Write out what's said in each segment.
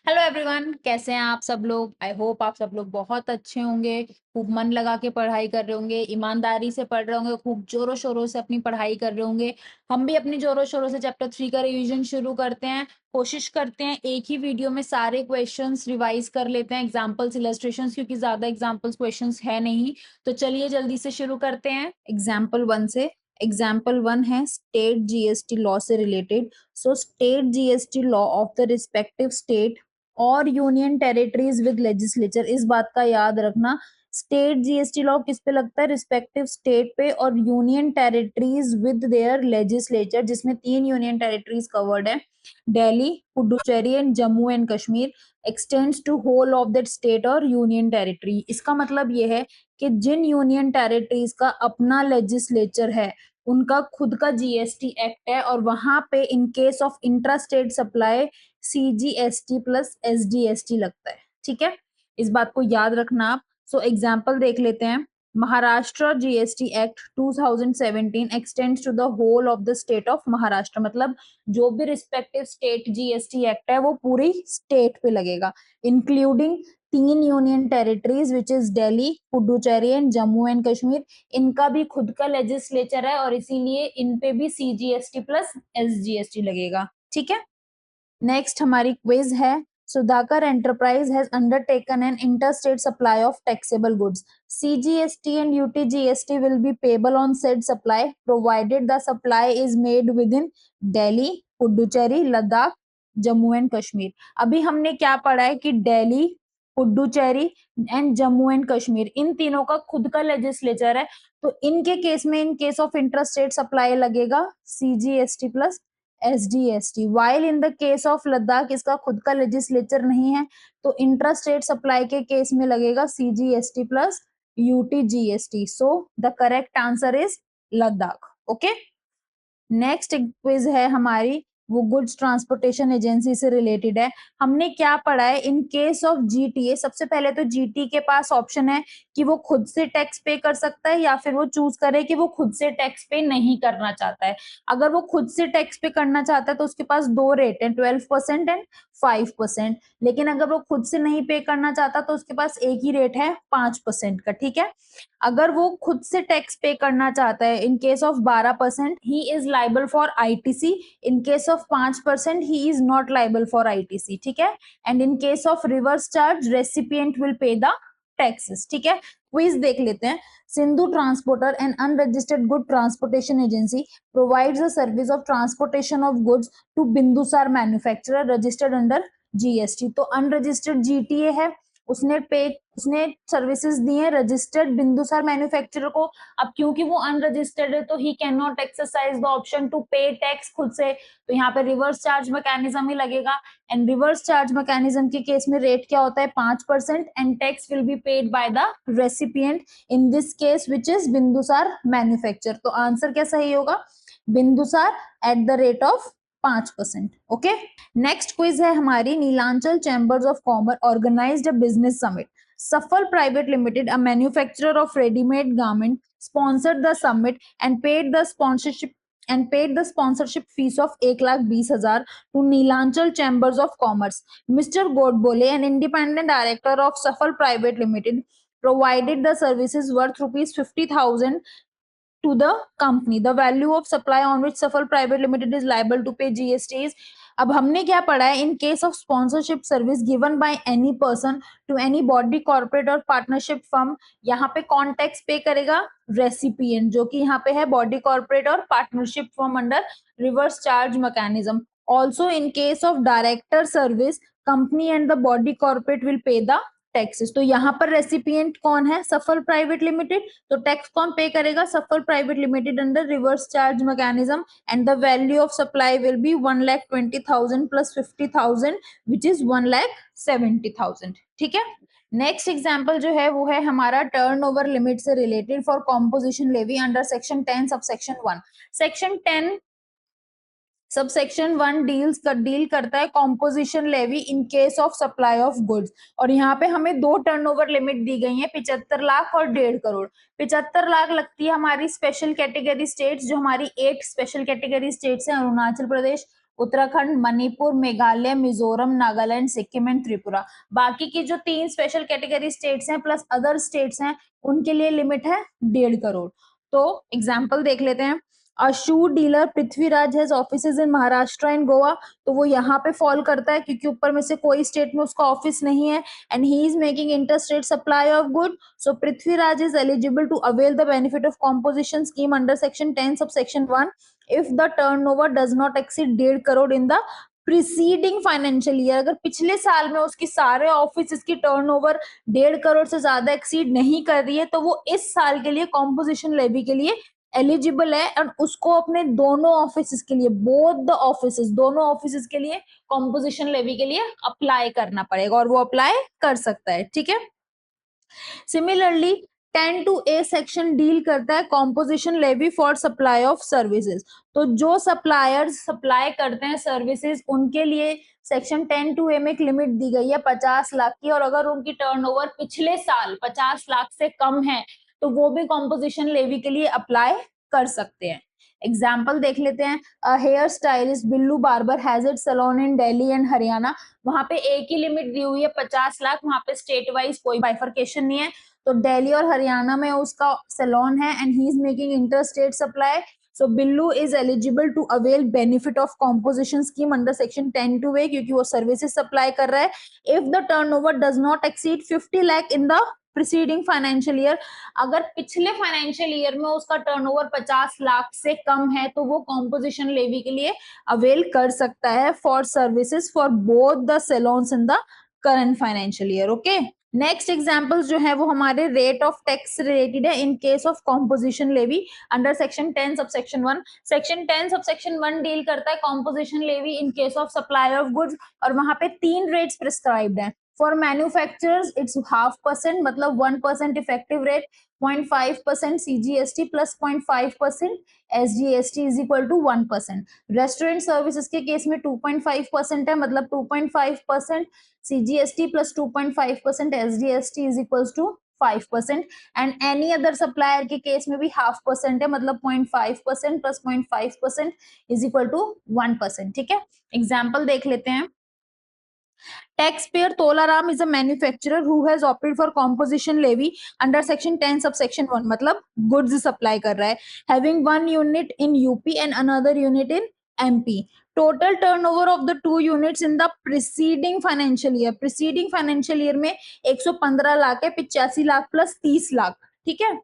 Hello everyone, कैसे हैं आप सब लोग। आई होप आप सब लोग बहुत अच्छे होंगे, खूब मन लगा के पढ़ाई कर रहे होंगे, ईमानदारी से पढ़ रहे होंगे, खूब जोरों शोरों से अपनी पढ़ाई कर रहे होंगे। हम भी अपनी जोरों शोरों से चैप्टर 3 का रिवीजन शुरू करते हैं। कोशिश करते हैं एक ही वीडियो में सारे क्वेश्चंस रिवाइज कर लेते हैं, एग्जाम्पल्स इलस्ट्रेशंस, क्योंकि ज्यादा एग्जाम्पल्स क्वेश्चंस है नहीं। तो चलिए जल्दी से शुरू करते हैं एग्जाम्पल 1 से। एग्जाम्पल 1 है स्टेट जीएसटी लॉ से related. So state GST law of the respective state और यूनियन टेरिटरीज विद लेजिस्लेचर। इस बात का याद रखना, स्टेट जीएसटी लॉ किस पे लगता है, रिस्पेक्टिव स्टेट पे, और union territories with their legislature, जिसमें 3 यूनियन टेरिटरीज कवर्ड है, Delhi, Puducherry and Jammu and Kashmir, extends to whole of that state और यूनियन टेरिटरी। इसका मतलब ये है कि जिन यूनियन टेरिटरीज का अपना लेजिस्लेचर है, उनका खुद का जीएसटी एक्ट है, और वहां पे in case of intra state supply CGST plus SGST लगता है। ठीक है, इस बात को याद रखना आप। सो एग्जाम्पल देख लेते हैं। Maharashtra GST act 2017 extends to the whole of the state of Maharashtra. मतलब जो भी रिस्पेक्टिव स्टेट जीएसटी एक्ट है वो पूरी स्टेट पे लगेगा, including 3 union territories which is Delhi, Puducherry and Jammu and Kashmir. इनका भी खुद का लेजिस्लेचर है और इसीलिए इन पे भी सीजीएसटी प्लस एसजीएसटी लगेगा। ठीक है, नेक्स्ट हमारी क्विज है। Sudhakar enterprise has undertaken an interstate supply of taxable goods. CGST and UTGST will be payable on said supply provided the supply is made within Delhi, Puducherry, Ladakh, Jammu and Kashmir. अभी हमने क्या पढ़ा है कि दिल्ली, पुडुचेरी एंड जम्मू एंड कश्मीर, इन तीनों का खुद का लेजिस्लेचर है, तो इनके केस में in case of interstate supply लगेगा CGST plus SGST. While in the case of Ladakh इसका खुद का लेजिस्लेचर नहीं है, तो इंट्रास्टेट सप्लाई के केस में लगेगा CGST plus UTGST. So the correct answer is Ladakh. Okay, next quiz है हमारी, वो गुड्स ट्रांसपोर्टेशन एजेंसी से रिलेटेड है। हमने क्या पढ़ा है, इन केस ऑफ जीटीए, सबसे पहले तो जीटी के पास ऑप्शन है कि वो खुद से टैक्स पे कर सकता है या फिर वो चूज करे कि वो खुद से टैक्स पे नहीं करना चाहता है। अगर वो खुद से टैक्स पे करना चाहता है तो उसके पास दो रेट है, 12% एंड 5%। लेकिन अगर वो खुद से नहीं पे करना चाहता तो उसके पास एक ही रेट है 5% का। ठीक है, अगर वो खुद से टैक्स पे करना चाहता है, in case of 12% he is liable for ITC, in case of 5% he is not liable for ITC. ठीक है, and in case of reverse charge recipient will pay the taxes. ठीक है, क्विज देख लेते हैं। Sindhu transporter and unregistered good transportation agency provides the service of transportation of goods to Bindusar manufacturer registered under GST. तो unregistered GTA है, उसने services दी है registered Bindusara manufacturer को। अब क्योंकि वो अनरजिस्टर्ड है तो he can not exercise the option to pay tax खुद से, तो यहाँ पे रिवर्स चार्ज मैकेनिज्म ही लगेगा। एंड रिवर्स चार्ज मैकेनिज्म के केस में रेट क्या होता है, 5%, and tax will be paid by the recipient, in this case which is Bindusar manufacture. तो आंसर क्या सही होगा, Bindusar at the rate of 5%। Okay, next quiz है हमारी, Nilanchal chambers of commerce organised a business summit. Safal private limited, a manufacturer of readymade garment, sponsored the summit and paid the sponsorship fees of 1,20,000 to Neelanchal Chambers of Commerce. Mr. Godbole, an independent director of Safal Private Limited, provided the services worth rupees 50,000 to the company. The value of supply on which Safal Private Limited is liable to pay GST is। अब हमने क्या पढ़ा है, in case of sponsorship service given by any person to any body corporate और partnership firm, यहाँ पे कौन tax पे करेगा, रेसिपिएंट, जो कि यहाँ पे है बॉडी कॉर्पोरेट और partnership firm under reverse charge mechanism. Also in case of director service, company and the body corporate will pay the taxes. तो यहाँ पर रेसिपिएंट कौन है, सफल प्राइवेट लिमिटेड, तो टैक्स कौन पे करेगा, सफल private limited under reverse charge mechanism, and the value of supply will be 1,20,000 plus 50,000 which is 1,70,000। ठीक है, नेक्स्ट एग्जाम्पल जो है वो है हमारा टर्नओवर लिमिट से related for composition levy under section 10 sub section 1। Section 10 subsection 1 deal करता है composition levy in case of supply of goods, और यहाँ पे हमें दो टर्नओवर लिमिट दी गई है, 75 लाख और 1.5 करोड़। 75 लाख लगती है हमारी स्पेशल कैटेगरी स्टेट्स, जो हमारी 8 स्पेशल कैटेगरी स्टेट्स हैं, अरुणाचल प्रदेश, उत्तराखंड, मणिपुर, मेघालय, मिजोरम, नागालैंड, सिक्किम एंड त्रिपुरा। बाकी की जो 3 स्पेशल कैटेगरी स्टेट्स हैं प्लस अदर स्टेट्स हैं उनके लिए लिमिट है 1.5 करोड़। तो एग्जाम्पल देख लेते हैं। A shoe dealer Prithviraj has offices in Maharashtra and Goa, तो वो यहाँ पे फॉल करता है क्योंकि ऊपर में से कोई स्टेट में उसका ऑफिस नहीं है। And he is making interstate supply of good, so Prithviraj is eligible to avail the benefit of composition scheme under section 10 sub section 1 if the turnover does not exceed 1.5 crore in the preceding financial year. अगर पिछले साल में उसकी सारे office की turnover 1.5 crore से ज्यादा exceed नहीं कर रही है तो वो इस साल के लिए कॉम्पोजिशन लेवी के लिए एलिजिबल है। और उसको अपने दोनों ऑफिस के लिए, बोथ द ऑफिस, दोनों ऑफिस के लिए कॉम्पोजिशन लेवी के लिए अप्लाई करना पड़ेगा और वो अप्लाई कर सकता है। ठीक है। Similarly 10 two A section deal करता है composition levy for supply of services. तो जो सप्लायर्स सप्लाई करते हैं सर्विसेज उनके लिए सेक्शन 10 टू ए में एक लिमिट दी गई है 50 लाख की, और अगर उनकी टर्नओवर पिछले साल 50 लाख से कम है तो वो भी कॉम्पोजिशन लेवी के लिए अप्लाई कर सकते हैं। एग्जाम्पल देख लेते हैं। Hair stylist Billu barber has it salon in Delhi and Haryana. वहां पे एक ही लिमिट दी हुई है 50 लाख, वहां पे स्टेट वाइज कोई बाइफर्केशन नहीं है। तो दिल्ली और हरियाणा में उसका सैलून है and he is making inter state supply. So Billu is eligible to avail benefit of composition scheme under section 10 to A क्योंकि वो services supply कर रहा है। If the turnover does not exceed 50 lakh in the preceding financial year, अगर पिछले financial year में उसका turnover 50 lakh से कम है तो वो कॉम्पोजिशन लेवी के लिए अवेल कर सकता है for services for both the salons in the current financial year. Okay. Next examples जो है वो हमारे रेट ऑफ टैक्स रिलेटेड है in case of composition levy under section 10 subsection 1। Section 10 subsection 1 deal करता है composition levy in case of supply of goods, और वहां पे 3 रेट्स प्रिस्क्राइब्ड हैं। फॉर मैन्युफैक्चरर्स इट्स 0.5% मतलब 1% effective rate, 0.5% CGST plus 0.5% SGST is equal to 1%। Restaurant services के case में 2.5% है मतलब 2.5% CGST plus 2.5% SGST is equals to 5%, and any other supplier के केस में भी 0.5% है मतलब 0.5% plus 0.5% is equal to 1%। ठीक है। एग्जाम्पल देख लेते हैं। Taxpayer Tolaram is a manufacturer who has opted for composition levy under section 10 subsection 1 मतलब goods supply कर रहा है, having one unit in UP and another unit in MP। Total turnover of the 2 units in the preceding financial year, preceding financial year में 115 लाख है, 85 lakh plus 30 lakh. ठीक है।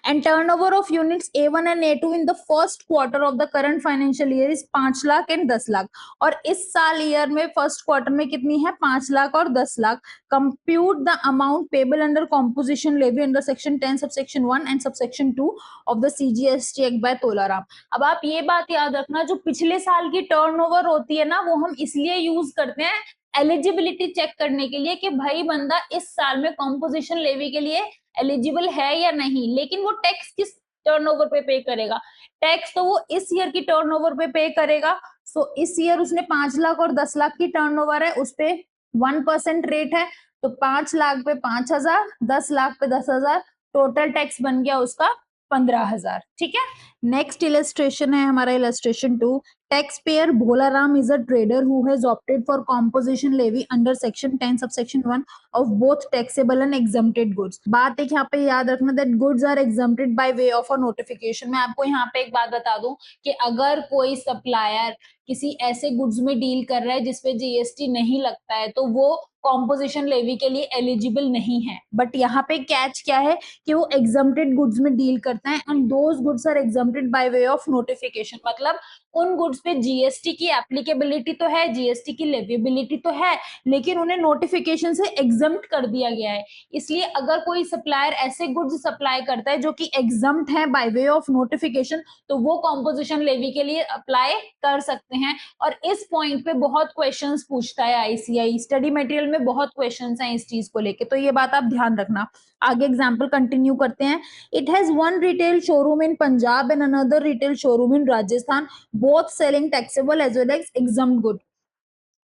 and turnover of units A1 and A2 in the first quarter of the current financial year is 5 lakh and 10 lakh. और इस साल year में first quarter में कितनी है 5 लाख और 10 lakh. Compute the amount payable under composition levy under section 10 subsection 1 and subsection 2 of the CGST act by Tolaram. अब आप ये बात याद रखना, जो पिछले साल की टर्नओवर होती है ना वो हम इसलिए यूज करते हैं एलिजिबिलिटी चेक करने के लिए कि भाई बंदा इस साल में कॉम्पोजिशन लेवी के लिए एलिजिबल है या नहीं, लेकिन वो टैक्स किस टर्नओवर पे पे करेगा, टैक्स तो वो इस ईयर की टर्नओवर पे पे करेगा। सो इस ईयर उसने 5 लाख और 10 लाख की टर्नओवर है, उस पे 1% रेट है, तो 5 लाख पे 5,000, 10 लाख पे 10,000, टोटल टैक्स बन गया उसका 15,000। ठीक है। नेक्स्ट इलस्ट्रेशन है हमारा illustration 2। Taxpayer Bholaram is a trader who has opted for composition levy under section 10 subsection 1 of both taxable and exempted goods। बात एक यहाँ पे याद रखना that goods are exempted by way of a notification। मैं आपको यहाँ पे एक बात बता दूं कि अगर कोई सप्लायर किसी ऐसे गुड्स में डील कर रहा है जिसपे जीएसटी नहीं लगता है तो वो कॉम्पोजिशन लेवी के लिए एलिजिबल नहीं है। बट यहाँ पे कैच क्या है कि वो एग्जम्प्टेड गुड्स में डील करता है and those goods are exempted by way of notification. मतलब उन गुड्स पे जीएसटी की एप्लीकेबिलिटी तो है, जीएसटी की लेविबिलिटी तो है, लेकिन उन्हें नोटिफिकेशन से एग्जम्प्ट कर दिया गया है। इसलिए अगर कोई सप्लायर ऐसे गुड्स सप्लाई करता है जो कि एग्जम्प्ट है बाय वे ऑफ नोटिफिकेशन तो वो कॉम्पोजिशन लेवी के लिए अप्लाई कर सकते हैं। और इस पॉइंट पे बहुत क्वेश्चंस पूछता है आईसीआई, स्टडी मटेरियल में बहुत क्वेश्चंस हैं इस चीज को लेके, तो ये बात आप ध्यान रखना। आगे एग्जांपल कंटिन्यू करते हैं। It has one retail showroom in Punjab and another retail showroom in Rajasthan, both selling taxable as well as exempt good.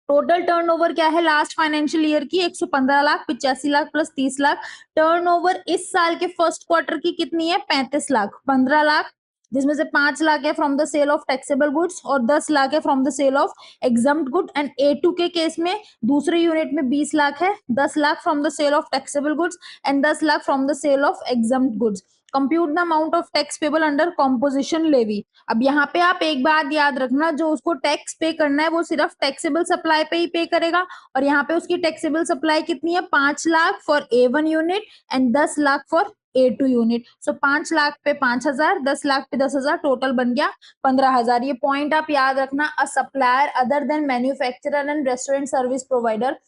Total turnover क्या है लास्ट फाइनेंशियल ईयर की 115 लाख, 85 लाख प्लस 30 लाख। टर्नओवर इस साल के फर्स्ट क्वार्टर की कितनी है 35 लाख, 15 लाख जिसमें से 5 लाख है from the sale of taxable goods और 10 लाख है from the sale of exempt good. And A2 के केस में दूसरे यूनिट में 20 लाख है, 10 lakh from the sale of taxable goods and 10 lakh from the sale of exempt goods. Compute the amount of tax payable under composition levy. अब यहाँ पे आप एक बात याद रखना, जो उसको टैक्स पे करना है वो सिर्फ टैक्सेबल सप्लाई पे ही पे करेगा। और यहाँ पे उसकी टैक्सेबल सप्लाई कितनी है, 5 lakh for A1 unit and 10 lakh for A2 unit. So 5 lakh पे 5,000, 10 लाख पे 10,000, टोटल बन गया 15,000। ये पॉइंट आप याद रखना। A supplier other than manufacturer and restaurant service provider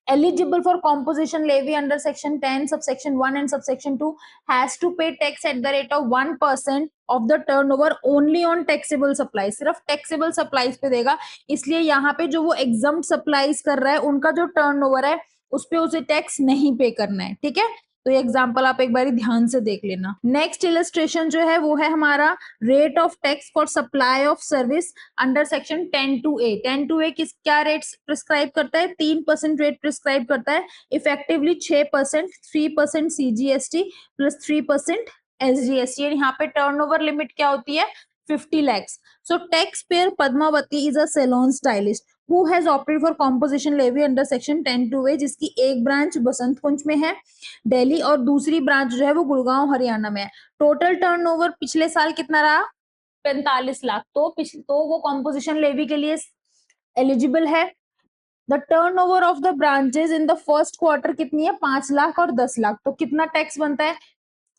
eligible for composition levy under section 10 subsection 1 and subsection 2 has to pay tax at the rate of 1% of the turnover only on taxable supplies। सिर्फ taxable supplies पे देगा, इसलिए यहाँ पे जो वो exempt supplies कर रहा है उनका जो टर्नओवर है उस पे उसे टैक्स नहीं पे करना है। ठीक है, तो ये एग्जांपल आप एक बार ध्यान से देख लेना। नेक्स्ट इलस्ट्रेशन जो है वो है हमारा rate of tax for supply of service under section 10(2)(a)। 10(2)(a) किस क्या रेट प्रिस्क्राइब करता है, 3% रेट प्रिस्क्राइब करता है, इफेक्टिवली 6%, 3% CGST प्लस 3% SGST। यहाँ पे टर्नओवर लिमिट क्या होती है, 50 lakhs। So taxpayer Padmavati is a salon stylist who has opted for composition levy under section 10(2)(a), जिसकी एक ब्रांच बसंत कुंज में है दिल्ली और दूसरी ब्रांच जो है वो गुड़गांव हरियाणा में है। टोटल टर्नओवर पिछले साल कितना रहा, 45 लाख। तो वो कॉम्पोजिशन लेवी के लिए एलिजिबल है। The turnover of the branches in the first quarter कितनी है, 5 लाख और 10 लाख। तो कितना टैक्स बनता है,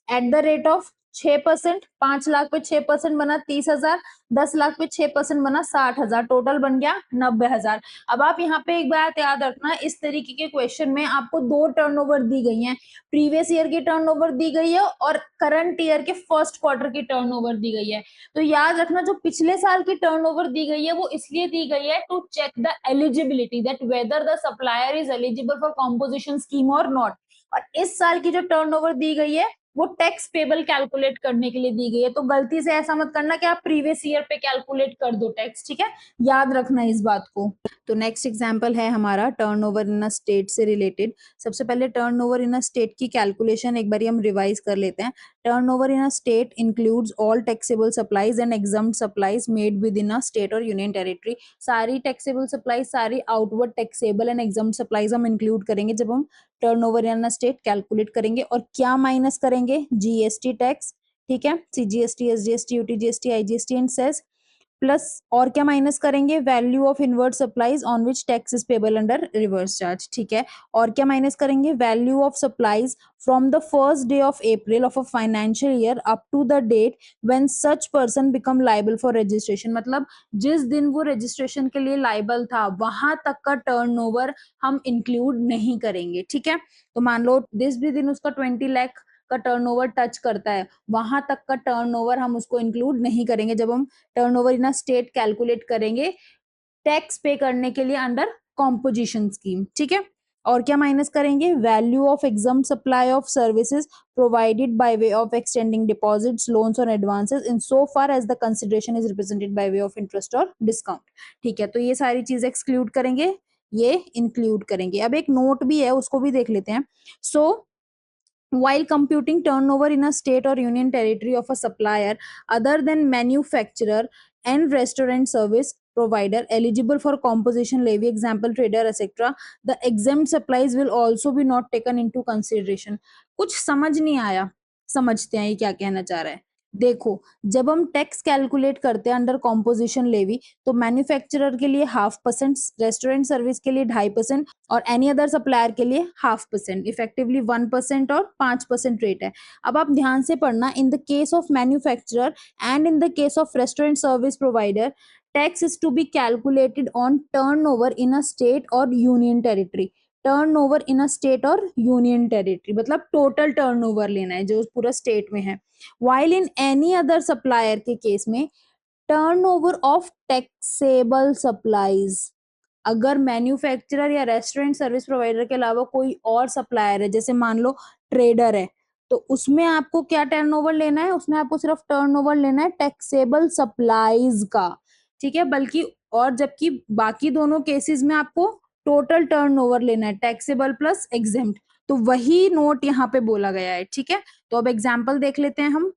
eight the rate of 6%। 5 lakh पे 6% बना 30,000, 10 लाख पे 6% बना 60,000, टोटल बन गया 90,000। अब आप यहाँ पे एक बात याद रखना, इस तरीके के क्वेश्चन में आपको दो टर्नओवर दी गई हैं, प्रीवियस ईयर की टर्नओवर दी गई है और करंट ईयर के फर्स्ट क्वार्टर की टर्नओवर दी गई है। तो याद रखना जो पिछले साल की टर्नओवर दी गई है वो इसलिए दी गई है to check the eligibility that whether the supplier is eligible for composition scheme और नॉट। और इस साल की जो टर्नओवर दी गई है वो टैक्स पेबल कैलकुलेट करने के लिए दी गई है। तो गलती से ऐसा मत करना कि आप प्रीवियस ईयर पे कैलकुलेट कर दो टैक्स। ठीक है, याद रखना इस बात को। तो नेक्स्ट एग्जांपल है हमारा टर्नओवर इन अ स्टेट से रिलेटेड। सबसे पहले टर्नओवर इन अ स्टेट की कैलकुलेशन एक बार हम रिवाइज कर लेते हैं। Turnover in a state includes all taxable supplies and exempt supplies made with in a state और यूनियन टेरिटरी। सारी टैक्सेबल सप्लाईज, सारी outward taxable and exempt supplies हम इंक्लूड करेंगे जब हम turnover in a state calculate करेंगे। और क्या माइनस करेंगे, जीएसटी टैक्स। ठीक है, CGST, SGST, UTGST, IGST and cess. Plus और क्या माइनस करेंगे, value of inward supplies on which tax is payable under reverse charge. ठीक है, और क्या माइनस करेंगे, value of supplies from the first day of April of a financial year up to the date when such person become liable for registration. मतलब जिस दिन वो registration के लिए लाइबल था वहां तक का टर्नओवर हम इंक्लूड नहीं करेंगे। ठीक है, तो मान लो जिस भी दिन उसका 20 लाख का टर्नओवर टच करता है वहां तक का टर्नओवर हम उसको इंक्लूड नहीं करेंगे जब हम turnover in a state calculate करेंगे टैक्स पे करने के लिए अंडर कॉम्पोजिशन स्कीम। ठीक है, और क्या माइनस करेंगे, value of exempt supply of services provided by way of extending deposits, loans और advances in so far as the consideration is represented by way of interest और डिस्काउंट। ठीक है, तो ये सारी चीजें एक्सक्लूड करेंगे, ये इंक्लूड करेंगे। अब एक नोट भी है उसको भी देख लेते हैं। सो while computing turnover in a state or union territory of a supplier other than manufacturer and restaurant service provider eligible for composition levy, example trader etc., the exempt supplies will also be not taken into consideration। कुछ समझ नहीं आया, समझते हैं ये क्या कहना चाह रहा है। देखो, जब हम टैक्स कैलकुलेट करते हैं अंडर कॉम्पोजिशन लेवी तो मैन्युफैक्चरर के लिए 0.5%, रेस्टोरेंट सर्विस के लिए 2.5% और एनी अदर सप्लायर के लिए 0.5%, इफेक्टिवली 1% और 5% रेट है। अब आप ध्यान से पढ़ना, in the case of manufacturer and in the case of restaurant service provider tax is to be calculated on turnover in a state और union territory. Turnover in a state और union territory मतलब total turnover लेना है जो पूरा state में है। while in any other supplier के केस में turnover of taxable supplies, अगर मैन्युफैक्चरर या रेस्टोरेंट सर्विस प्रोवाइडर के अलावा कोई और सप्लायर है, जैसे मान लो ट्रेडर है, तो उसमें आपको क्या टर्नओवर लेना है, उसमें आपको सिर्फ टर्नओवर लेना है टैक्सेबल सप्लाईज का। ठीक है, बल्कि और जबकि बाकी दोनों केसेस में आपको टोटल टर्नओवर लेना है, टैक्सेबल प्लस एग्जेम्प्ट। तो वही नोट यहाँ पे बोला गया है। ठीक है, तो अब एग्जाम्पल देख लेते हैं हम।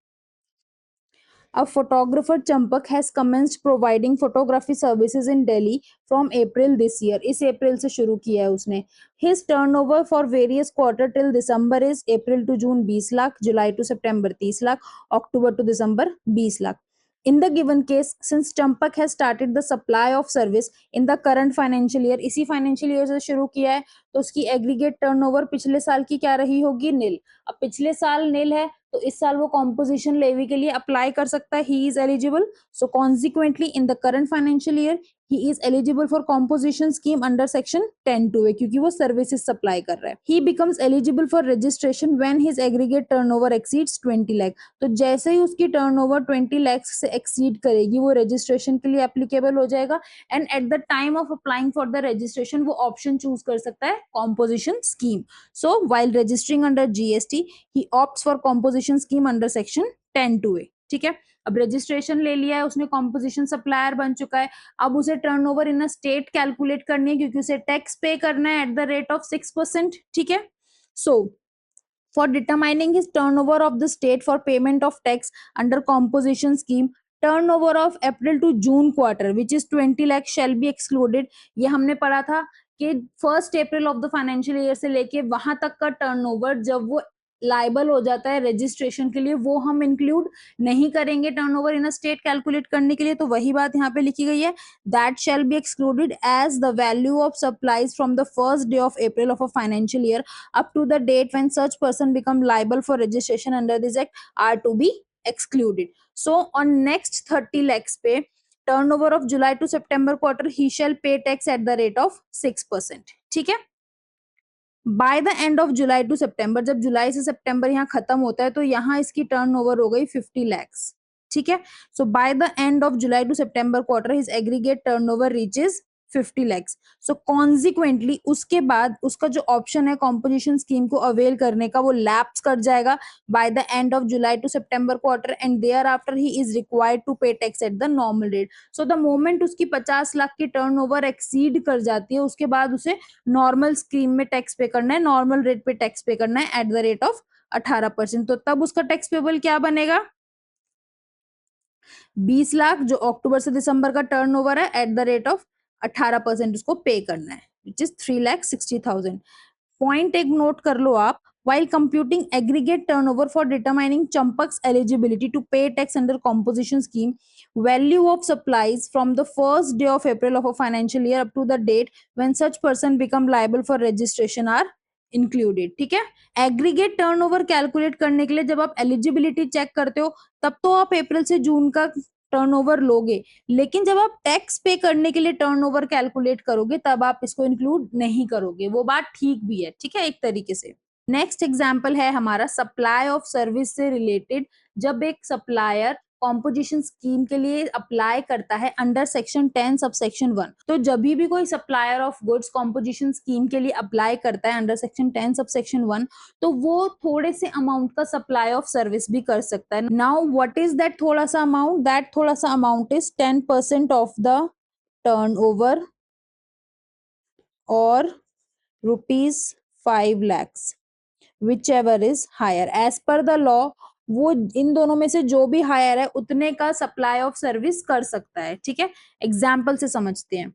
A photographer Champak has commenced providing photography services in Delhi from April this year. इस अप्रैल से शुरू किया है उसने. His turnover for various quarter till December is April to June 20 lakh, July to September 30 lakh, October to December 20 lakh. In the given case, since Champak has started the supply of service in the current financial year, इसी financial year से शुरू किया है, तो उसकी aggregate turnover पिछले साल की क्या रही होगी? Nil. अब पिछले साल nil है, तो इस साल वो कॉम्पोजिशन लेवी के लिए अप्लाई कर सकता है. He is eligible. So consequently in the current financial year he is eligible for composition scheme under section 10(2)(a) क्योंकि वो सर्विसेज सप्लाई कर रहा है. ही becomes eligible for registration when his aggregate turnover exceeds 20 lakh. तो जैसे ही उसकी टर्नओवर 20 लाख से exceed करेगी वो रजिस्ट्रेशन के लिए एप्लीकेबल हो जाएगा. And at the time of applying for the registration वो ऑप्शन चूज कर सकता है composition scheme. So while registering under GST he opts for composition scheme under section 10(2)(a). ठीक है. अब रजिस्ट्रेशन ले लिया है उसने, कॉम्पोजिशन सप्लायर बन चुका है. अब उसे turnover in a state calculate करनी है क्योंकि उसे टैक्स पे करना है एट द रेट ऑफ 6%. ठीक है. सो for determining his turnover of the state for payment of tax under composition scheme, turnover of April to June quarter which is 20 lakh shall be excluded. ये हमने पढ़ा था कि 1 अप्रैल ऑफ द फाइनेंशियल ईयर से लेके वहां तक का टर्नओवर जब वो लाइबल हो जाता है रजिस्ट्रेशन के लिए वो हम इंक्लूड नहीं करेंगे turnover in a state calculate करने के लिए. तो वही बात यहाँ पे लिखी गई है, that shall be excluded as the value of supplies from the first day of April of a financial year up to the date when such person become liable for registration under this act are to be excluded. So on next 30 lakhs pay turnover of July to September quarter he shall pay tax at the rate of 6%. ठीक है. By the end of July to September, जब जुलाई से सितंबर यहाँ खत्म होता है तो यहाँ इसकी टर्नओवर हो गई 50 lakhs. ठीक है. So by the end of July to September quarter his aggregate turnover reaches 50 lakhs. So consequently उसके बाद उसका जो ऑप्शन है कॉम्पोजिशन स्कीम को अवेल करने का वो लैप्स कर जाएगा by the end of July to September quarter and thereafter he is required to pay tax at the normal rate. So the moment उसकी 50 लाख की टर्नओवर एक्सीड कर जाती है उसके बाद उसे नॉर्मल स्कीम में टैक्स पे करना है, नॉर्मल रेट पे टैक्स पे करना है एट द रेट ऑफ 18%. तो तब उसका टैक्स पेबल क्या बनेगा? 20 लाख जो अक्टूबर से दिसंबर का टर्नओवर है एट द रेट ऑफ 18% उसको पे करना है विच इज 3,60,000. पॉइंट एक नोट कर लो आप. While computing aggregate turnover for determining Champak's eligibility to pay tax under composition scheme, value of supplies from the first day of April of a financial year up to the date when such person become liable for registration are included. ठीक है. Aggregate turnover calculate करने के लिए जब आप eligibility check करते हो तब तो आप अप्रैल से जून का टर्नओवर लोगे, लेकिन जब आप टैक्स पे करने के लिए टर्नओवर कैलकुलेट करोगे तब आप इसको इंक्लूड नहीं करोगे. वो बात ठीक भी है. ठीक है. एक तरीके से नेक्स्ट एग्जाम्पल है हमारा सप्लाई ऑफ सर्विस से रिलेटेड. जब एक सप्लायर कॉम्पोजिशन स्कीम के लिए अप्लाई करता है अंडर सेक्शन 10 सबसेक्शन 1, तो जब भी कोई supplier of goods composition scheme के लिए अप्लाई करता है अंडर सेक्शन 10 सबसेक्शन 1 तो वो थोड़े से अमाउंट का सप्लाई ऑफ सर्विस भी कर सकता है. नाउ व्हाट इज दैट थोड़ा सा अमाउंट? दैट थोड़ा सा amount is 10% of the turnover और ₹5 lakhs whichever is higher. As per the law वो इन दोनों में से जो भी हायर है उतने का सप्लाई ऑफ सर्विस कर सकता है. ठीक है. एग्जाम्पल से समझते हैं.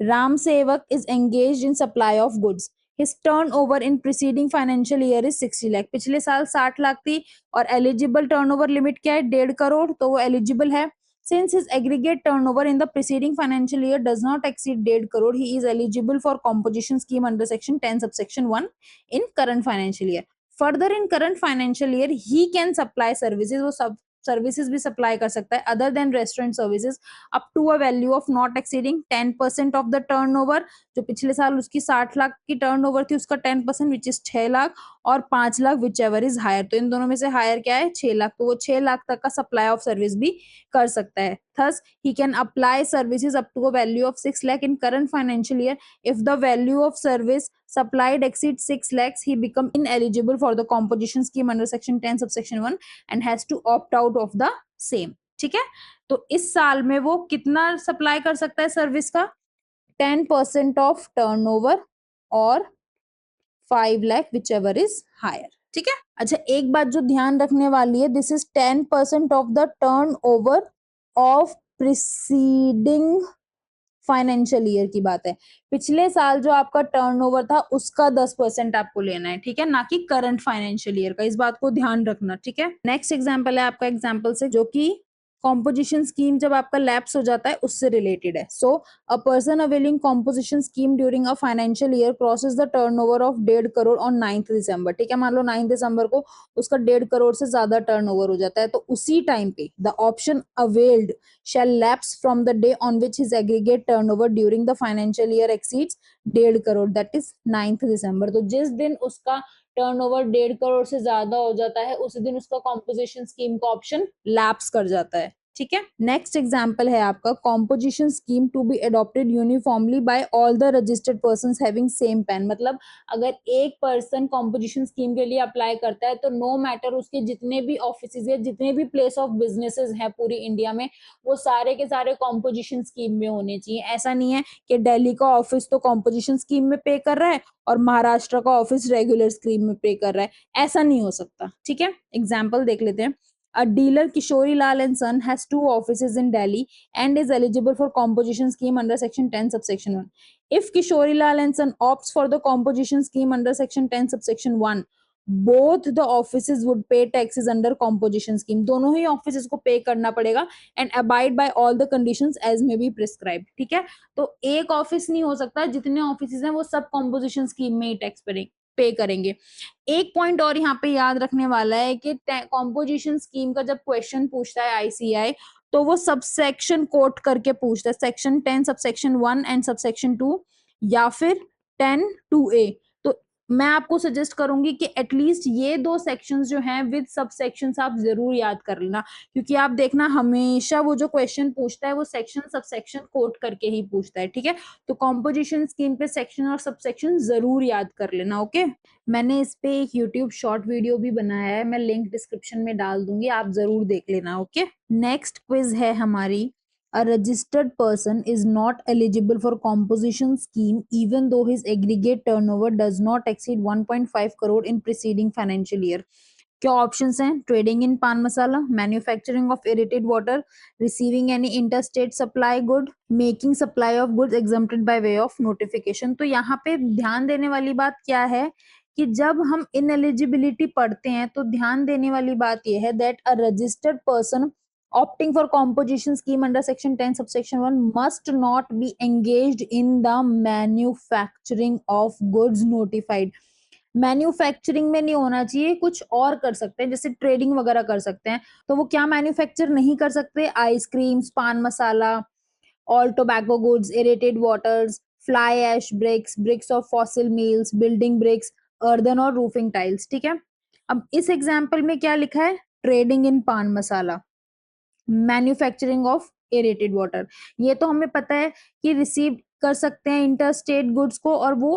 राम सेवक is engaged in supply of goods. His turnover in preceding financial year is 60 lakh. पिछले साल 60 लाख थी और एलिजिबल टर्नओवर लिमिट क्या है? 1.5 करोड़. तो वो एलिजिबल है. Since his aggregate turnover in the preceding financial year does not exceed 1.5 crore, he is eligible for composition scheme under section 10 subsection 1 in current financial year. Further, in current financial year, he can supply services. वो सब services भी supply कर सकता है other than restaurant services up to a value of not exceeding 10% of the turnover. जो पिछले साल उसकी 60 लाख की टर्नओवर थी उसका 10% विच इज 6 लाख और 5 lakh whichever is higher. तो इन दोनों में से हायर क्या है? 6 लाख. तो वो 6 लाख तक का सप्लाई ऑफ सर्विस भी कर सकता है. Thus, he can apply services up to a value of 6 lakh in current financial year. If the value of service supplied exceeds 6 lakhs, he become ineligible for the composition scheme under section 10 subsection 1 and has to opt out of the same. ठीक है. तो इस साल में वो कितना supply कर सकता है सर्विस का? 10% ऑफ टर्नओवर और 5 lakh whichever is higher. ठीक है। अच्छा, एक बात जो ध्यान रखने वाली है, this is 10% of the turn over of preceding financial year की बात है। पिछले साल जो आपका टर्नओवर था उसका 10% आपको लेना है, ठीक है, ना कि करंट फाइनेंशियल ईयर का। इस बात को ध्यान रखना, ठीक है। नेक्स्ट एग्जांपल है आपका एग्जांपल से, जो कि कॉम्पोजिशन स्कीम जब आपका लैप्स हो जाता है उससे रिलेटेड है। So a person availing composition scheme during a financial year crosses the turnover of 1.5 crore on 9th December, ठीक है। मान लो 9 दिसंबर को उसका 1.5 करोड़ से ज्यादा टर्नओवर हो जाता है, तो उसी टाइम पे the option availed shall lapse from the day on which his aggregate turnover during the financial year exceeds 1.5 crore, that is 9th दिसंबर। तो जिस दिन उसका टर्नओवर 1.5 करोड़ से ज्यादा हो जाता है उसी दिन उसका कॉम्पोजिशन स्कीम का ऑप्शन लैप्स कर जाता है, ठीक है। नेक्स्ट एग्जांपल है आपका composition scheme to be adopted uniformly by all the registered persons having same PAN. मतलब अगर एक पर्सन कॉम्पोजिशन स्कीम के लिए अप्लाई करता है तो नो मैटर उसके जितने भी ऑफिसेज है, जितने भी प्लेस ऑफ बिजनेसेस हैं पूरी इंडिया में, वो सारे के सारे कॉम्पोजिशन स्कीम में होने चाहिए। ऐसा नहीं है कि दिल्ली का ऑफिस तो कॉम्पोजिशन स्कीम में पे कर रहा है और महाराष्ट्र का ऑफिस रेगुलर स्कीम में पे कर रहा है, ऐसा नहीं हो सकता, ठीक है। एग्जाम्पल देख लेते हैं। A dealer Kishori Lal and Son has 2 offices in Delhi and is eligible for composition scheme under section 10 subsection 1. If Kishori Lal and Son opts for the composition scheme under section 10 subsection 1, both the offices would pay taxes under composition scheme. दोनों ही offices को पे करना पड़ेगा and abide by all the conditions as may be prescribed, ठीक है। तो एक office नहीं हो सकता, जितने ऑफिसेज हैं वो सब कॉम्पोजिशन स्कीम में ही टैक्स पे करेंगे। एक पॉइंट और यहाँ पे याद रखने वाला है कि कॉम्पोजिशन स्कीम का जब क्वेश्चन पूछता है आईसीआई तो वो सबसेक्शन कोट करके पूछता है, सेक्शन 10 सबसेक्शन 1 एंड सबसेक्शन 2 या फिर 10 2A। तो मैं आपको सजेस्ट करूंगी कि एटलीस्ट ये 2 सेक्शंस जो हैं विद सब सेक्शंस आप जरूर याद कर लेना, क्योंकि आप देखना हमेशा वो जो क्वेश्चन पूछता है वो सेक्शन सब सेक्शन कोट करके ही पूछता है, ठीक है। तो कॉम्पोजिशन स्कीम पे सेक्शन और सब सेक्शन जरूर याद कर लेना, ओके। मैंने इस पे एक यूट्यूब शॉर्ट वीडियो भी बनाया है, मैं लिंक डिस्क्रिप्शन में डाल दूंगी, आप जरूर देख लेना, ओके। नेक्स्ट क्विज है हमारी, a registered person is not eligible for composition scheme even though his aggregate turnover does not exceed 1.5 crore in preceding financial year. क्या ऑप्शंस हैं? Trading in pan masala, manufacturing of aerated water, receiving any interstate supply good, making supply of goods exempted by way of notification. तो यहाँ पे ध्यान देने वाली बात क्या है कि जब हम इनएलिजिबिलिटी पढ़ते हैं तो ध्यान देने वाली बात यह है that a registered person opting for composition scheme under section 10 subsection 1 must not be engaged in the manufacturing of goods notified। Manufacturing में नहीं होना चाहिए, कुछ और कर सकते हैं, जैसे ट्रेडिंग वगैरह कर सकते हैं। तो वो क्या मैन्युफैक्चर नहीं कर सकते? Ice creams, pan masala, all tobacco goods, aerated waters, fly ash bricks, bricks of fossil meals, building bricks, earthen और रूफिंग टाइल्स, ठीक है। अब इस एग्जाम्पल में क्या लिखा है? Trading in pan masala, manufacturing of aerated water. ये तो हमें पता है कि रिसीव कर सकते हैं इंटरस्टेट गुड्स को और वो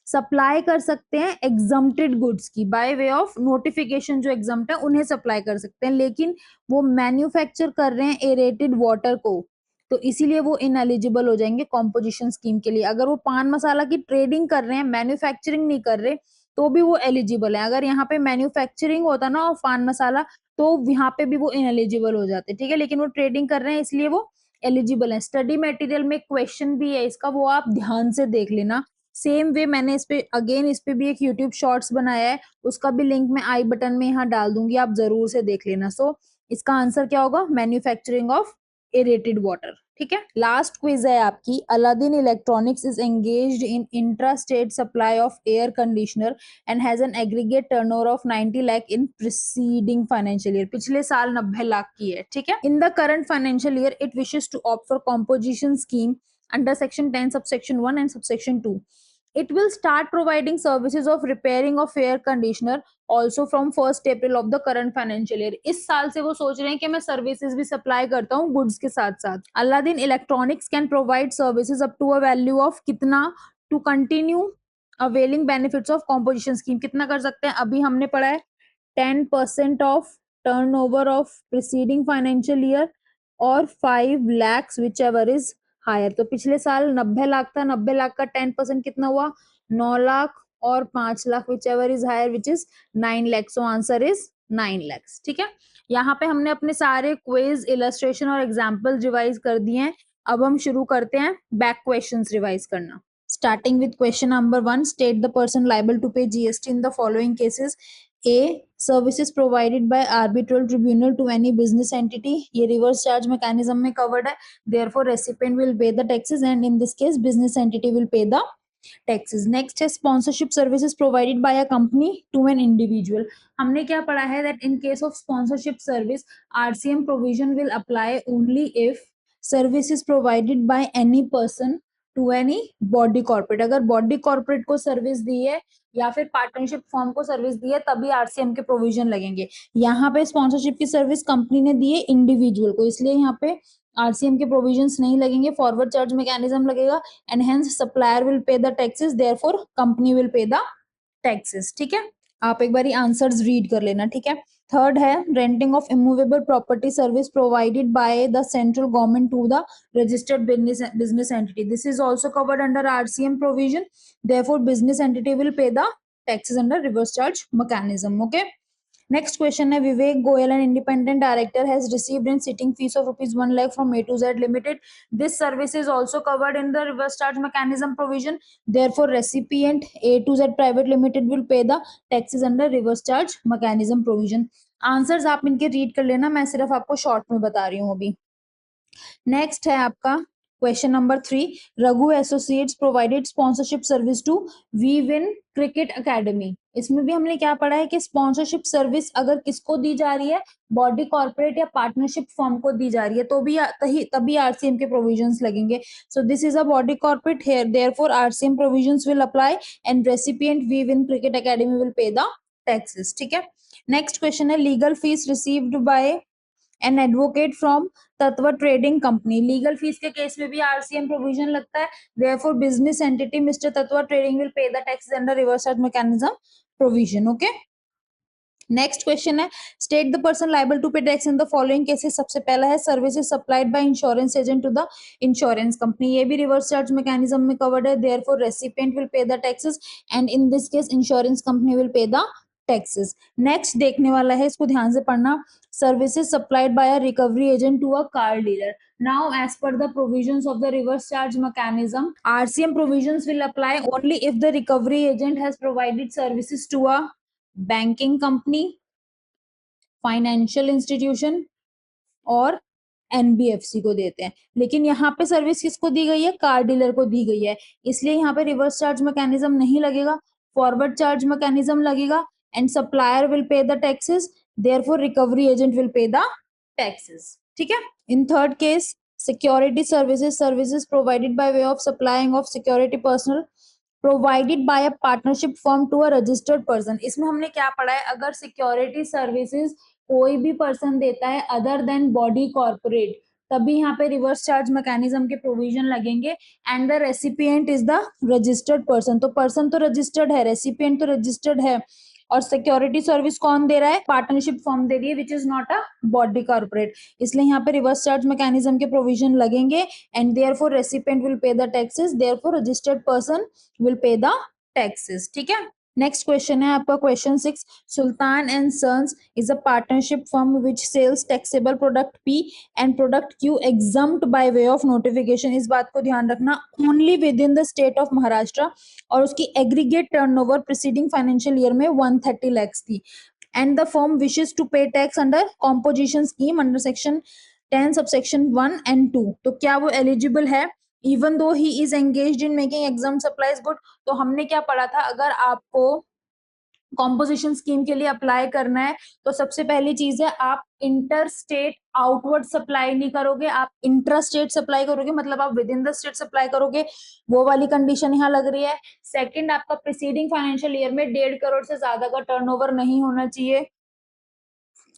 सप्लाई कर सकते हैं एग्जम्प्टेड गुड्स की बाय वे ऑफ नोटिफिकेशन, जो एग्जम्प्ट है उन्हें सप्लाई कर सकते हैं, लेकिन वो मैन्युफैक्चर कर रहे हैं एरेटेड वाटर को, तो इसीलिए वो इनएलिजिबल हो जाएंगे कॉम्पोजिशन स्कीम के लिए। अगर वो पान मसाला की ट्रेडिंग कर रहे हैं, मैन्युफैक्चरिंग नहीं कर रहे, तो भी वो एलिजिबल है। अगर यहाँ पे मैन्युफैक्चरिंग होता ना पान मसाला तो यहाँ पे भी वो इनएलिजिबल हो जाते, ठीक है, लेकिन वो ट्रेडिंग कर रहे हैं इसलिए वो एलिजिबल है। स्टडी मटेरियल में क्वेश्चन भी है इसका, वो आप ध्यान से देख लेना। सेम वे मैंने इस पे अगेन इस पे भी एक यूट्यूब शॉर्ट्स बनाया है, उसका भी लिंक मैं आई बटन में यहाँ डाल दूंगी, आप जरूर से देख लेना। सो इसका आंसर क्या होगा? मैन्युफैक्चरिंग ऑफ एरेटेड वाटर, ठीक है। लास्ट क्विज है आपकी, Aladdin electronics is engaged in intra state supply of air conditioner and has an aggregate turnover of 90 lakh in preceding financial year। पिछले साल 90 लाख की है, ठीक है। In the current financial year it wishes to opt for composition scheme under section 10 subsection 1 and subsection 2। It will start providing services of repairing of air conditioner also from 1st April of the current financial year। इस साल से वो सोच रहे हैं कि मैं services भी सप्लाई करता हूँ गुड्स के साथ साथ। Aladdin electronics can provide services up to a value of कितना to continue availing benefits of composition scheme. कितना कर सकते हैं? अभी हमने पढ़ा है 10% of turnover of preceding financial year और 5 lakhs whichever is higher. तो पिछले साल 90 लाख था, 90 लाख का 10% कितना हुआ? 9 लाख और 5 lakh, whichever is higher, which is 9 lakh. So answer is 9 lakh. ठीक है, यहाँ पे हमने अपने सारे क्विज, इलस्ट्रेशन और एग्जाम्पल रिवाइज कर दिए हैं. अब हम शुरू करते हैं बैक क्वेश्चंस रिवाइज करना. Starting with question number 1, state the person liable to pay GST in the following cases. A. Services provided by arbitral tribunal to any business entity. ये reverse charge mechanism में covered है. Therefore, recipient will pay the taxes, and in this case, business entity will pay the taxes. Next है sponsorship services provided by a company to an individual. हमने क्या पढ़ा है that in case of sponsorship service, RCM provision will apply only if service is provided by any person to any body corporate. अगर body corporate को service दी है या फिर partnership form को सर्विस दी है तभी आरसीएम के प्रोविजन लगेंगे. यहाँ पे स्पॉन्सरशिप की सर्विस कंपनी ने दी है इंडिविजुअल को, इसलिए यहाँ पे आरसीएम के प्रोविजंस नहीं लगेंगे. फॉरवर्ड चार्ज मैकेनिज्म लगेगा and hence supplier will pay the taxes, therefore company will pay the taxes. ठीक है, आप एक बारी आंसर्स रीड कर लेना. ठीक है, थर्ड है renting of immovable property service provided by the central government to the registered business entity. This is also covered under RCM provision, therefore business entity will pay the taxes under reverse charge mechanism. Okay, next question है Vivek Goyal, an independent director, has received in sitting fees of rupees 1 lakh from A to Z Limited. This service is also covered in the reverse charge mechanism provision. Therefore, recipient A to Z Private Limited will pay the taxes under reverse charge mechanism provision. Answers आप इनके read कर लेना, मैं सिर्फ आपको short में बता रही हूँ अभी. नेक्स्ट है आपका question number 3, Raghu associates provided sponsorship service to We Win cricket academy. इसमें भी हमने क्या पढ़ा है कि स्पॉन्सरशिप सर्विस अगर किसको दी जा रही है, बॉडी कॉर्पोरेट या पार्टनरशिप फर्म को दी जा रही है, तो भी तभी आरसीएम के प्रोविजंस लगेंगे. So this is a body corporate here, therefore RCM provisions will apply and recipient We Win cricket academy will pay the taxes. ठीक है, नेक्स्ट क्वेश्चन है legal fees received by an advocate from Tattva trading company. Legal fees के case में भी RCM provision लगता है, therefore business entity mister Tattva trading will pay the taxes under reverse charge mechanism provision. Okay, next question है state the person liable to pay tax in the following cases. सबसे पहला है services supplied by insurance agent to the insurance company. ये भी reverse charge mechanism में covered है, therefore recipient will pay the taxes and in this case insurance company will pay the taxes. Next देखने वाला है, इसको ध्यान से पढ़ना, services supplied by a recovery agent to a car dealer. Now, as per the provisions of the reverse charge mechanism, RCM provisions will apply only if the recovery agent has provided services to a banking company, financial institution और NBFC को देते हैं. लेकिन यहाँ पे service किसको दी गई है, कार डीलर को दी गई है, इसलिए यहाँ पे रिवर्स चार्ज मैकेनिज्म नहीं लगेगा, फॉरवर्ड चार्ज मैकेनिज्म लगेगा and supplier will pay the taxes, therefore recovery agent will pay the taxes. ठीक है, in third case security services provided by way of supplying of security personnel provided by a partnership firm to a registered person. इसमें हमने क्या पढ़ा है, अगर security services कोई भी पर्सन देता है अदर देन बॉडी कॉर्पोरेट, तभी यहाँ पे रिवर्स चार्ज मैकेनिज्म के प्रोविजन लगेंगे and the recipient is the registered person. तो पर्सन तो रजिस्टर्ड है, रेसिपिएंट तो रजिस्टर्ड है, और सिक्योरिटी सर्विस कौन दे रहा है, पार्टनरशिप फर्म दे रही है which is not a body corporate, इसलिए यहाँ पे रिवर्स चार्ज मैकेनिज्म के प्रोविजन लगेंगे and therefore recipient will pay the taxes, therefore registered person will pay the taxes. ठीक है, नेक्स्ट क्वेश्चन है आपका question 6, Sultan and sons is a partnership firm which sells taxable product P and product Q exempt by way of notification. इस बात को ध्यान रखना, only within the state of Maharashtra, और उसकी aggregate turnover preceding financial year में 130 lakhs थी and the firm wishes to pay tax under composition scheme under section 10 subsection 1 and 2. तो क्या वो एलिजिबल है even though he is engaged in making exempt supplies good? तो हमने क्या पढ़ा था, अगर आपको कॉम्पोजिशन स्कीम के लिए अप्लाई करना है तो सबसे पहली चीज है आप इंटर स्टेट आउटवर्ड सप्लाई नहीं करोगे, आप इंट्रा स्टेट सप्लाई करोगे, मतलब आप with in the state supply करोगे, वो वाली कंडीशन यहाँ लग रही है. सेकंड, आपका प्रीसीडिंग फाइनेंशियल ईयर में 1.5 करोड़ से ज्यादा का टर्नओवर नहीं होना चाहिए.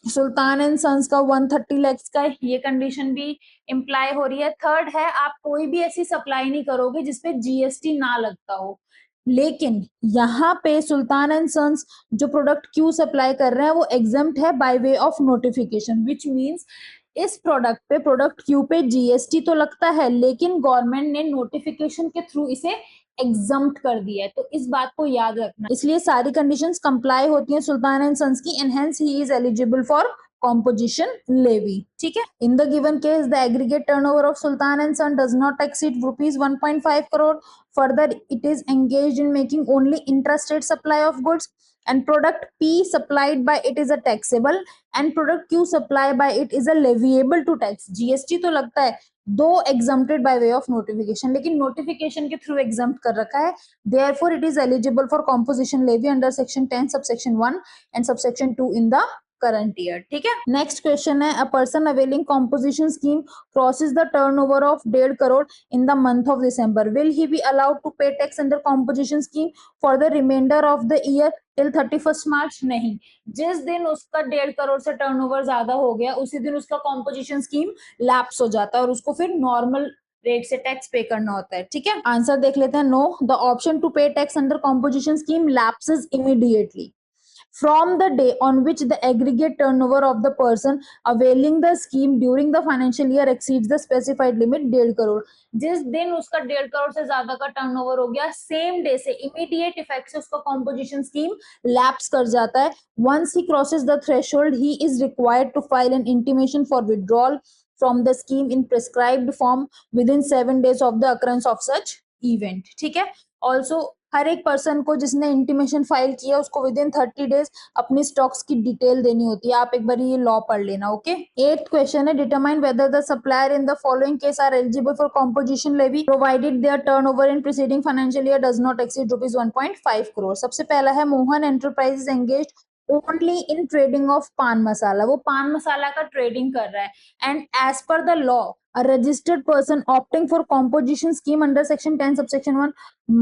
सुल्तान एंड सन्स का 130 lakhs का, ये कंडीशन भी इम्प्लाई हो रही है. थर्ड है आप कोई भी ऐसी सप्लाई नहीं करोगे जिसपे जीएसटी ना लगता हो. लेकिन यहाँ पे सुल्तान एंड सन्स जो प्रोडक्ट क्यू सप्लाई कर रहे हैं वो एग्जम्प्ट है bye way of notification, which means इस प्रोडक्ट पे, प्रोडक्ट क्यू पे जीएसटी तो लगता है, लेकिन गवर्नमेंट ने नोटिफिकेशन के थ्रू इसे एग्जम्प्ट कर दिया है, तो इस बात को याद रखना, इसलिए सारी कंडीशंस कंप्लाई होती हैं सुल्तान एंड सन्स की, and hence he is eligible for composition levy. ठीक है, in the given case the aggregate turnover of Sultan and Son does not exceed rupees 1.5 crore. Further, it is engaged in making only intrastate supply of goods, and product P supplied by it is a taxable and product Q supplied by it is a leviable to tax. GST तो लगता है दो exempted by way of notification, लेकिन notification के through exempt कर रखा है, therefore it is eligible for composition levy under section 10 subsection 1 and subsection 2 in the current year. ठीक है, नेक्स्ट क्वेश्चन है, a person availing composition scheme crosses the turnover of 1.5 crore in the month of December, will he be allowed to pay tax under composition scheme for the reminder of the year till 31 March? नहीं, जिस दिन उसका 1.5 करोड़ से turnover ज्यादा हो गया उसी दिन उसका कॉम्पोजिशन स्कीम लैप्स हो जाता है और उसको फिर नॉर्मल रेट से टैक्स पे करना होता है. ठीक है, आंसर देख लेते हैं. No, the option to pay tax under composition scheme lapses immediately from the day on which the aggregate turnover of the person availing the scheme during the financial year exceeds the specified limit 1.5 crore. जिस दिन उसका 1.5 करोड़ से ज्यादा का turnover हो गया, same day से immediate effect से उसका कॉम्पोजिशन स्कीम लैप्स कर जाता है. once he crosses the threshold he is required to file an intimation for withdrawal from the scheme in prescribed form within 7 days of the occurrence of such event. ठीक है, also हर एक person को जिसने intimation file किया उसको with in 30 days अपनी stocks की detail देनी होती है. आप एक बार ये लॉ पढ़ लेना. ओके, 8th क्वेश्चन है, determine whether the supplier in the following case are eligible for composition levy provided their turnover in preceding financial year does not exceed rupees 1.5 crore. सबसे पहला है, Mohan enterprises engaged only in trading of paan masala, वो पान मसाला का trading कर रहा है, and as per the law a registered person opting for composition scheme under section 10 subsection 1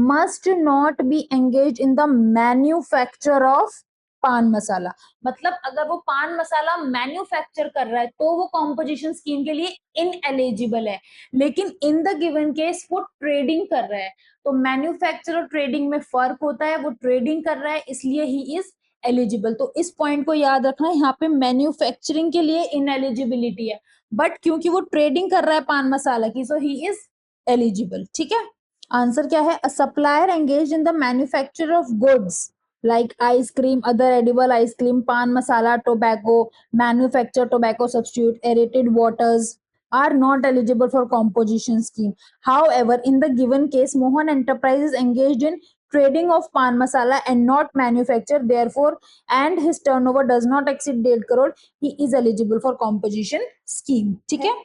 must not be engaged in the manufacture of पान मसाला. मतलब अगर वो पान मसाला मैन्युफैक्चर कर रहा है तो वो कॉम्पोजिशन स्कीम के लिए इनएलिजिबल है, लेकिन इन द गिवन केस वो ट्रेडिंग कर रहा है, तो मैन्युफैक्चर और ट्रेडिंग में फर्क होता है, वो ट्रेडिंग कर रहा है इसलिए ही इज एलिजिबल. तो इस पॉइंट को याद रखना, यहाँ पे मैन्युफैक्चरिंग के लिए इनएलिजिबिलिटी है, बट क्योंकि वो ट्रेडिंग कर रहा है पान मसाला की, सो ही इज एलिजिबल. ठीक है, आंसर क्या है, a supplier engage in the manufacture of goods like ice cream, other edible ice cream, pan masala, tobacco, manufactured tobacco substitute, aerated waters are not eligible for composition scheme. However, in the given case, Mohan Enterprises engaged in trading of pan masala and not manufacture, therefore, and his turnover does not exceed 1.5 crore, he is eligible for composition scheme. ठीक है,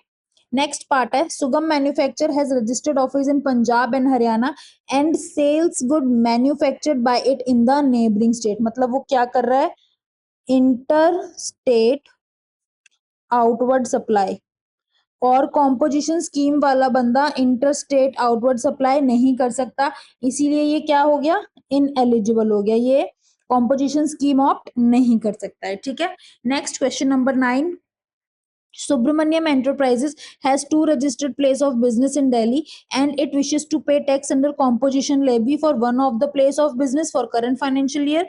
next part है, Sugam manufacture has registered office in Punjab and Haryana and sells good manufactured by it in the neighbouring state. मतलब वो क्या कर रहा है, inter state outward supply, और कॉम्पोजिशन स्कीम वाला बंदा इंटर स्टेट आउटवर्ड सप्लाई नहीं कर सकता, इसीलिए ये क्या हो गया, इनएलिजिबल हो गया, ये कॉम्पोजिशन स्कीम ऑप्ट नहीं कर सकता है. ठीक है, next question number 9, Subramaniam Enterprises has 2 registered place of business in Delhi and it wishes to pay tax under composition levy for one of the place of business for current financial year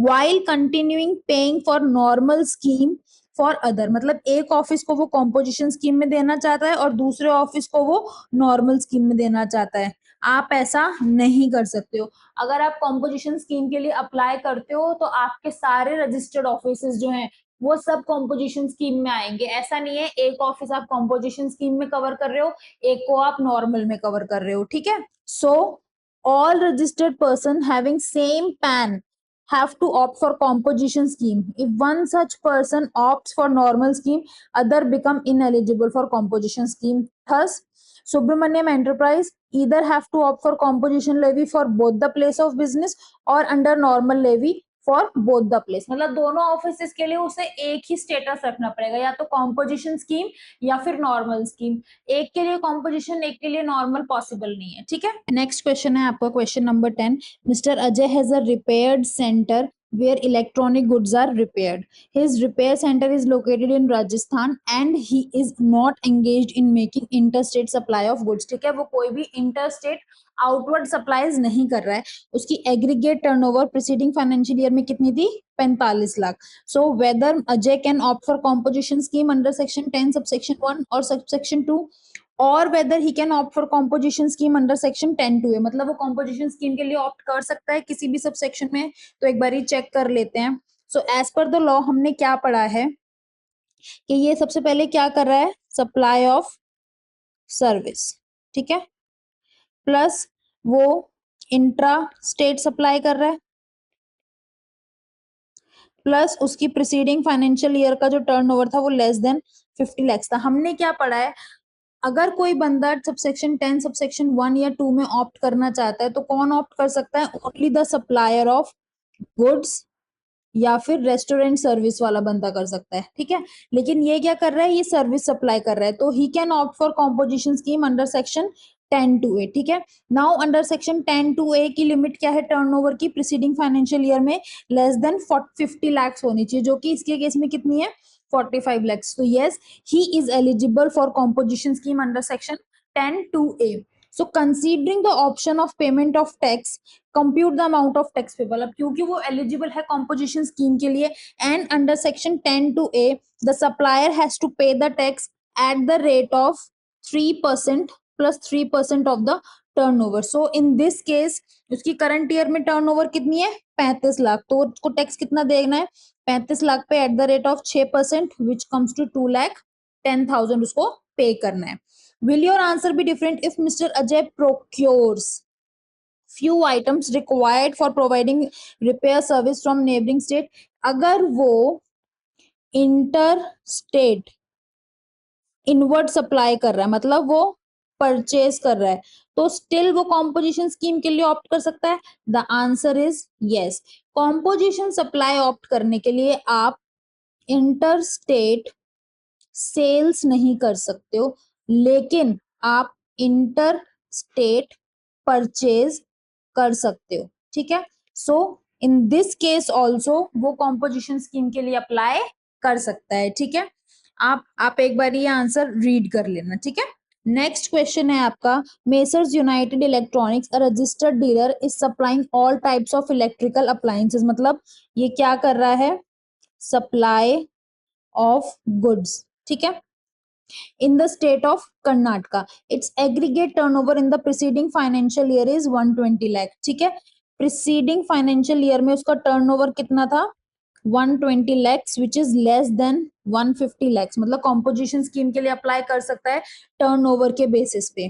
while continuing paying for normal scheme for other. मतलब एक office को वो composition scheme में देना चाहता है और दूसरे ऑफिस को वो नॉर्मल स्कीम में देना चाहता है. आप ऐसा नहीं कर सकते हो. अगर आप कॉम्पोजिशन स्कीम के लिए अप्लाई करते हो तो आपके सारे रजिस्टर्ड ऑफिसेस जो हैं वो सब कॉम्पोजिशन स्कीम में आएंगे. ऐसा नहीं है एक ऑफिस आप कॉम्पोजिशन स्कीम में कवर कर रहे हो, एक को आप नॉर्मल में कवर कर रहे हो. ठीक है, so all registered person having same pan have to opt for composition scheme. If one such person opts for normal scheme, other become ineligible for composition scheme. Thus, Subramaniam Enterprise either have to opt for composition levy for both the place of business or under normal levy for both the place. मतलब दोनों office के लिए उसे एक ही status रखना पड़ेगा, या तो कॉम्पोजिशन स्कीम या फिर नॉर्मल स्कीम. एक के लिए कॉम्पोजिशन एक के लिए नॉर्मल पॉसिबल नहीं है. ठीक है, नेक्स्ट क्वेश्चन है आपका question number 10. Mister Ajay has a repaired centre where electronic goods are repaired. His repair center is located in Rajasthan and he is not engaged in making interstate supply of goods. ठीक है, वो कोई भी interstate outward supplies नहीं कर रहा है. उसकी aggregate turnover preceding financial year में कितनी थी, 45 lakh. So whether Ajay can opt for composition scheme under section 10 subsection 1 और सबसेक्शन 2, और weather he can opt for composition scheme under section 10(2)(a), मतलब वो कॉम्पोजिशन स्कीम के लिए ऑप्ट कर सकता है किसी भी सब सेक्शन में। तो एक बार ही चेक कर लेते हैं। So as per the law हमने क्या पढ़ा है कि ये सबसे पहले क्या कर रहा है, सप्लाई ऑफ सर्विस, ठीक है, प्लस वो इंट्रा स्टेट सप्लाई कर रहा है, प्लस उसकी प्रीसीडिंग फाइनेंशियल ईयर का जो टर्नओवर था वो लेस देन 50 लाख था। हमने क्या पढ़ा है, अगर कोई बंदा सबसेक्शन 10 सबसेक्शन 1 या 2 में ऑप्ट करना चाहता है तो कौन ऑप्ट कर सकता है, only the supplier of goods या फिर रेस्टोरेंट सर्विस वाला बंदा कर सकता है, ठीक है। लेकिन ये क्या कर रहा है, ये सर्विस सप्लाई कर रहा है, तो he can opt for composition scheme under section 10(2)(a), ठीक है। नाउ अंडर सेक्शन 10(2)(a) की लिमिट क्या है टर्नओवर की, प्रीसीडिंग फाइनेंशियल ईयर में लेस देन 50 लाख होनी चाहिए, जो कि इसके केस में कितनी है, 45 lakhs. So yes, he is eligible for composition scheme under section 10(2)(a). So considering the option of payment of tax, compute the amount of tax payable. अब क्योंकि वो eligible है composition scheme के लिए and under section 10(2)(a, the supplier has to pay the tax at the rate of 3% plus 3% of the turnover. So in this case उसकी current year में turnover कितनी है, 35 लाख, तो उसको टैक्स कितना देना है, 35 लाख पे at the rate of 6% which comes to 2,10,000 उसको पे करना है। Will your answer be different if mister Ajay procures few items required for providing repair service from neighboring state? अगर वो इंटर स्टेट इनवर्ड सप्लाई कर रहा है, मतलब वो परचेज कर रहा है, तो स्टिल वो कॉम्पोजिशन स्कीम के लिए ऑप्ट कर सकता है। The answer is yes. Composition supply opt करने के लिए आप इंटर स्टेट सेल्स नहीं कर सकते हो, लेकिन आप इंटर स्टेट परचेज कर सकते हो, ठीक है। सो इन दिस केस ऑल्सो वो कॉम्पोजिशन स्कीम के लिए अप्लाई कर सकता है, ठीक है। आप एक बार ये आंसर रीड कर लेना, ठीक है। नेक्स्ट क्वेश्चन है आपका, messrs United electronics a registered dealer is supplying all types of electrical appliances, मतलब ये क्या कर रहा है, सप्लाई ऑफ गुड्स, ठीक है, in the state of Karnataka. Its aggregate turnover in the preceding financial year is 120 lakh, ठीक है। preceding financial year में उसका turnover कितना था, 120 lakhs, which is less than 150 lakhs, मतलब composition scheme के लिए अप्लाई कर सकता है turnover के बेसिस पे।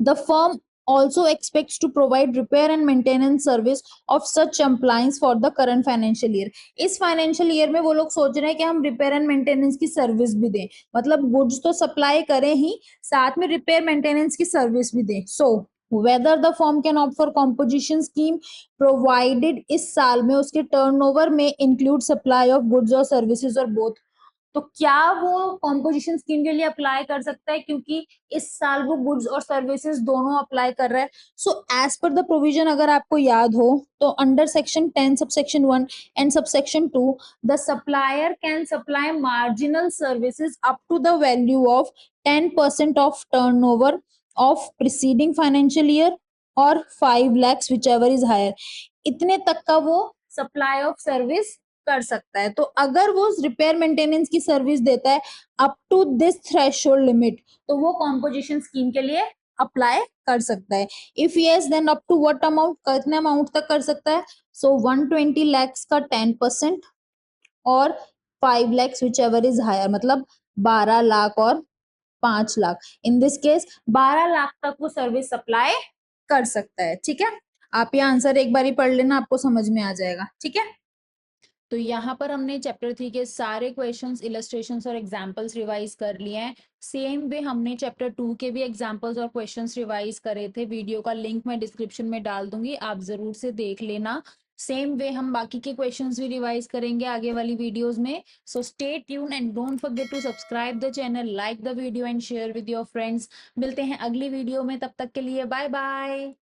The firm also expects to provide repair and maintenance service of such appliance for the current financial year. इस फाइनेंशियल ईयर में वो लोग सोच रहे हैं कि हम रिपेयर एंड मेंटेनेंस की सर्विस भी दें, मतलब गुड्स तो सप्लाई करें ही, साथ में रिपेयर मेंटेनेंस की सर्विस भी दें। So whether the firm can opt for composition scheme provided इस साल में उसके टर्नओवर में इंक्लूड सप्लाई ऑफ गुड्स और सर्विसेज और बोथ। तो क्या वो कॉम्पोजिशन स्कीम के लिए अप्लाई कर सकता है, क्योंकि इस साल वो गुड्स और सर्विसेज दोनों अप्लाई कर रहा है। So as per the provision, अगर आपको याद हो तो under section 10 subsection 1 and subsection 2 the supplier can supply marginal services up to the value of 10% of turnover of preceding financial year और 5 lakhs whichever is higher, इतने तक का वो सप्लाई ऑफ सर्विस कर सकता है। तो अगर वो रिपेयर मेंटेनेंस की सर्विस देता है up to this threshold limit, तो वो कॉम्पोजिशन स्कीम के लिए अप्लाई कर सकता है। If yes then up to what amount, कितने अमाउंट तक कर सकता है, सो 120 lakhs का 10% और 5 lakhs whichever is higher, मतलब 12 लाख और 5 lakh, in this case 12 lakh तक वो सर्विस सप्लाई कर सकता है, ठीक है। आप ये आंसर एक बार ही पढ़ लेना, आपको समझ में आ जाएगा, ठीक है। तो यहाँ पर हमने चैप्टर 3 के सारे क्वेश्चंस, इलस्ट्रेशंस और एग्जांपल्स रिवाइज कर लिए हैं। सेम वे हमने चैप्टर 2 के भी एग्जांपल्स और क्वेश्चंस रिवाइज करे थे, वीडियो का लिंक मैं डिस्क्रिप्शन में डाल दूंगी, आप जरूर से देख लेना। सेम वे हम बाकी के क्वेश्चंस भी रिवाइज करेंगे आगे वाली वीडियोस में। So stay tune and don't forget to subscribe the channel, like the video and share with your friends. मिलते हैं अगली वीडियो में, तब तक के लिए बाय बाय।